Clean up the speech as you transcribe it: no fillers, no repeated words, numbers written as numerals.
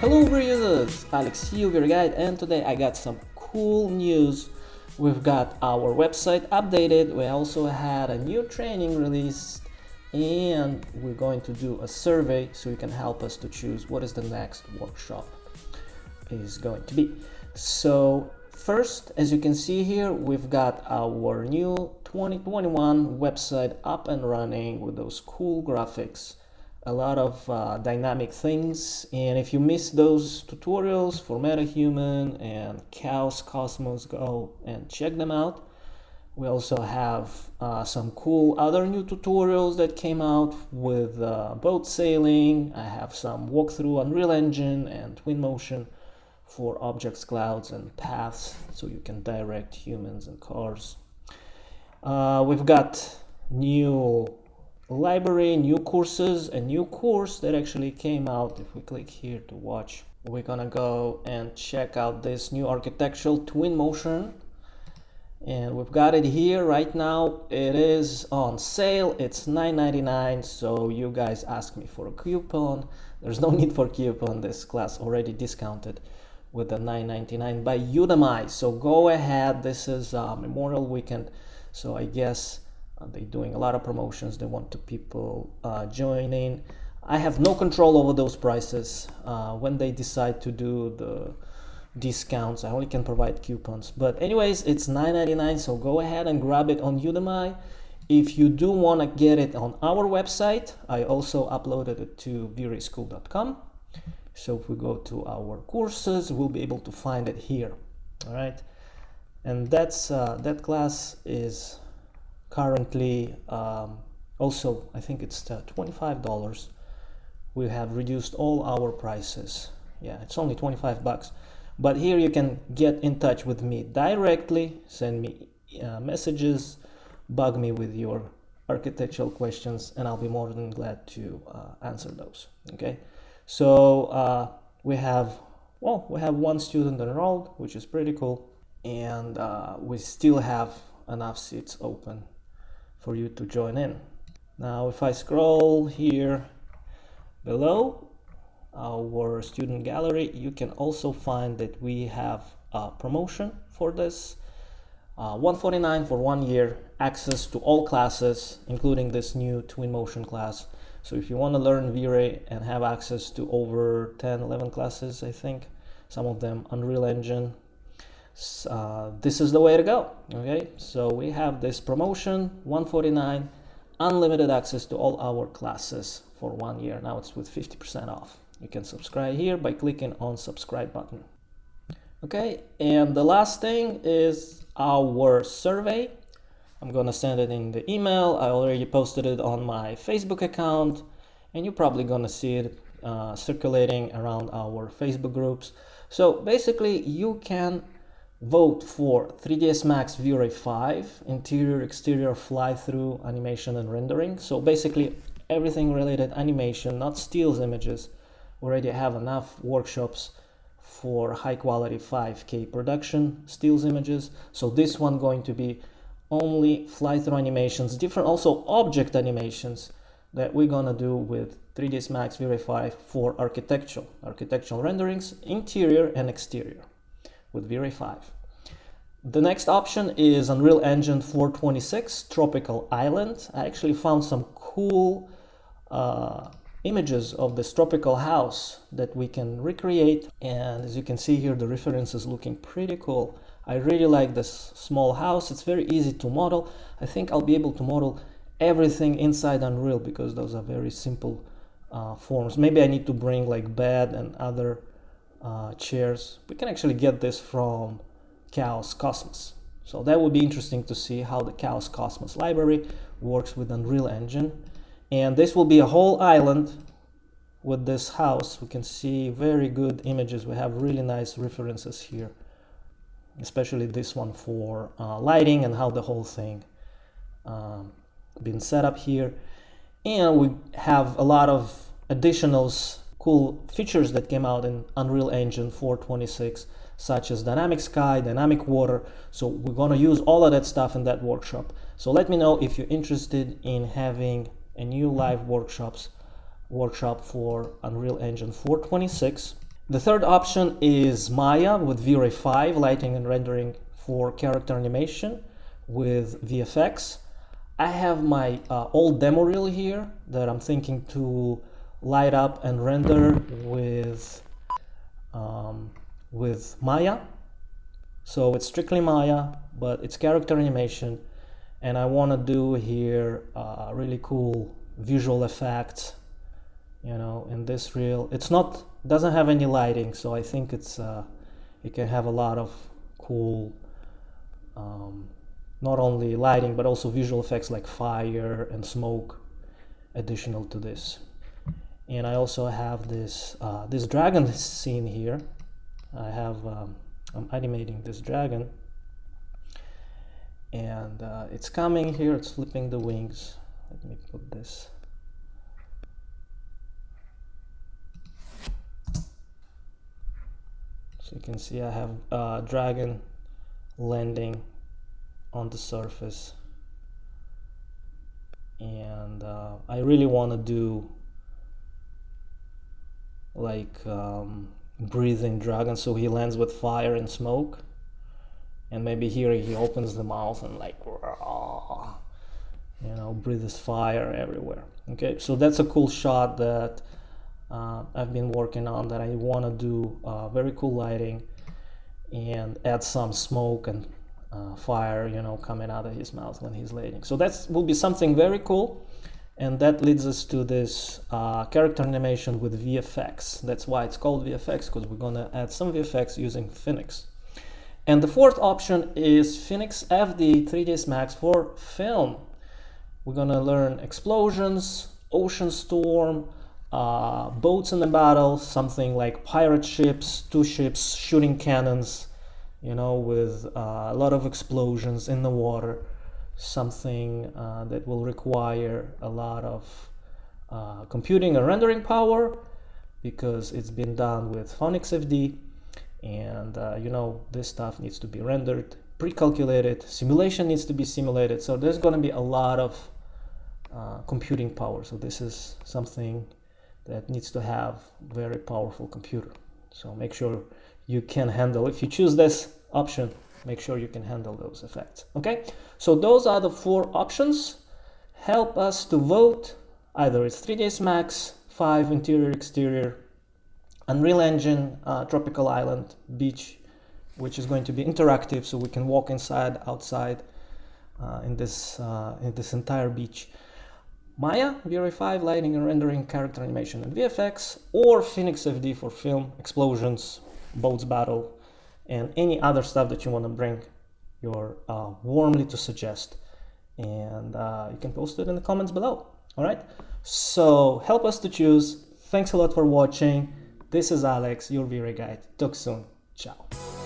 Hello users, Alex here, your guide, and today I got some cool news. We've got our website updated, we also had a new training released, and we're going to do a survey so you can help us to choose what is the next workshop is going to be. So first, as you can see here, we've got our new 2021 website up and running with those cool graphics, a lot of dynamic things. And if you missed those tutorials for MetaHuman and Chaos Cosmos, go and check them out. We also have some cool other new tutorials that came out with boat sailing. I have some walkthrough Unreal Engine and Twinmotion for objects, clouds, and paths, so you can direct humans and cars. We've got new library, new courses, a new course that actually came out. If we click here to watch, we're gonna go and check out this new architectural Twinmotion, and we've got it here right now. It is on sale. It's $9.99. so you guys asked me for a coupon. There's no need for coupon. This class already discounted with the $9.99 by Udemy, so go ahead. This is Memorial Weekend, so I guess they're doing a lot of promotions. They want the people joining. I have no control over those prices. When they decide to do the discounts, I only can provide coupons. But anyways, it's $9.99, so go ahead and grab it on Udemy. If you do want to get it on our website, I also uploaded it to VRaySchool.com. So if we go to our courses, we'll be able to find it here. All right, and that's that class is currently also, I think it's $25. We have reduced all our prices. Yeah, it's only 25 bucks. But here you can get in touch with me directly, send me messages, bug me with your architectural questions, and I'll be more than glad to answer those. Okay, so we have one student enrolled, which is pretty cool, and we still have enough seats open for you to join in. Now if I scroll here below our student gallery, you can also find that we have a promotion for this. $149 for 1 year, access to all classes, including this new Twinmotion class. So if you want to learn V-Ray and have access to over 10-11 classes, I think, some of them Unreal Engine, this is the way to go. Okay, so we have this promotion, $149, unlimited access to all our classes for 1 year. Now it's with 50% off. You can subscribe here by clicking on subscribe button. Okay, and the last thing is our survey. I'm gonna send it in the email. I already posted it on my Facebook account, and you're probably gonna see it circulating around our Facebook groups. So basically you can vote for 3ds Max V-Ray 5 interior exterior fly-through animation and rendering. So basically everything related animation, not stills images. We already have enough workshops for high quality 5K production stills images. So this one going to be only fly-through animations, different also object animations that we're gonna do with 3ds Max V-Ray 5 for architectural renderings, interior and exterior with V-Ray 5. The next option is Unreal Engine 426 Tropical Island. I actually found some cool images of this tropical house that we can recreate, and as you can see here, the reference is looking pretty cool. I really like this small house. It's very easy to model. I think I'll be able to model everything inside Unreal because those are very simple forms. Maybe I need to bring like bed and other chairs. We can actually get this from Chaos Cosmos. So that would be interesting to see how the Chaos Cosmos library works with Unreal Engine. And this will be a whole island with this house. We can see very good images. We have really nice references here, especially this one for lighting and how the whole thing been set up here. And we have a lot of additional cool features that came out in Unreal Engine 426, such as dynamic sky, dynamic water. So we're going to use all of that stuff in that workshop. So let me know if you're interested in having a new live workshop for Unreal Engine 426. The third option is Maya with V-Ray 5, lighting and rendering for character animation with VFX. I have my old demo reel here that I'm thinking to light up and render with Maya. So it's strictly Maya, but it's character animation, and I want to do here really cool visual effects, you know, in this reel. It's not, doesn't have any lighting, so I think it's it can have a lot of cool not only lighting but also visual effects like fire and smoke additional to this. And I also have this this dragon scene here. I have I'm animating this dragon, and it's coming here, it's flipping the wings. Let me put this. So you can see I have dragon landing on the surface, and I really want to do like breathing dragon, so he lands with fire and smoke, and maybe here he opens the mouth and like, you know, breathes fire everywhere. Okay, so that's a cool shot that I've been working on, that I want to do very cool lighting and add some smoke and fire, you know, coming out of his mouth when he's landing. So that will be something very cool, and that leads us to this character animation with VFX. That's why it's called VFX, because we're gonna add some VFX using Phoenix. And the fourth option is Phoenix FD 3ds Max for film. We're gonna learn explosions, ocean storm, boats in the battle, something like pirate ships, two ships shooting cannons, you know, with a lot of explosions in the water, something that will require a lot of computing and rendering power, because it's been done with Phoenix FD, and you know, this stuff needs to be rendered, pre-calculated, simulation needs to be simulated, so there's going to be a lot of computing power. So this is something that needs to have very powerful computer. So make sure you can handle, if you choose this option, make sure you can handle those effects. Okay, so those are the 4 options. Help us to vote. Either it's 3ds Max, 5 interior exterior, Unreal Engine, Tropical Island, Beach, which is going to be interactive, so we can walk inside, outside in this entire beach. Maya, V-Ray 5, lighting and rendering, character animation and VFX, or Phoenix FD for film, explosions, boats battle, and any other stuff that you want to bring. You're warmly to suggest, and you can post it in the comments below. All right, so help us to choose. Thanks a lot for watching. This is Alex, your V-Ray guide. Talk soon. Ciao.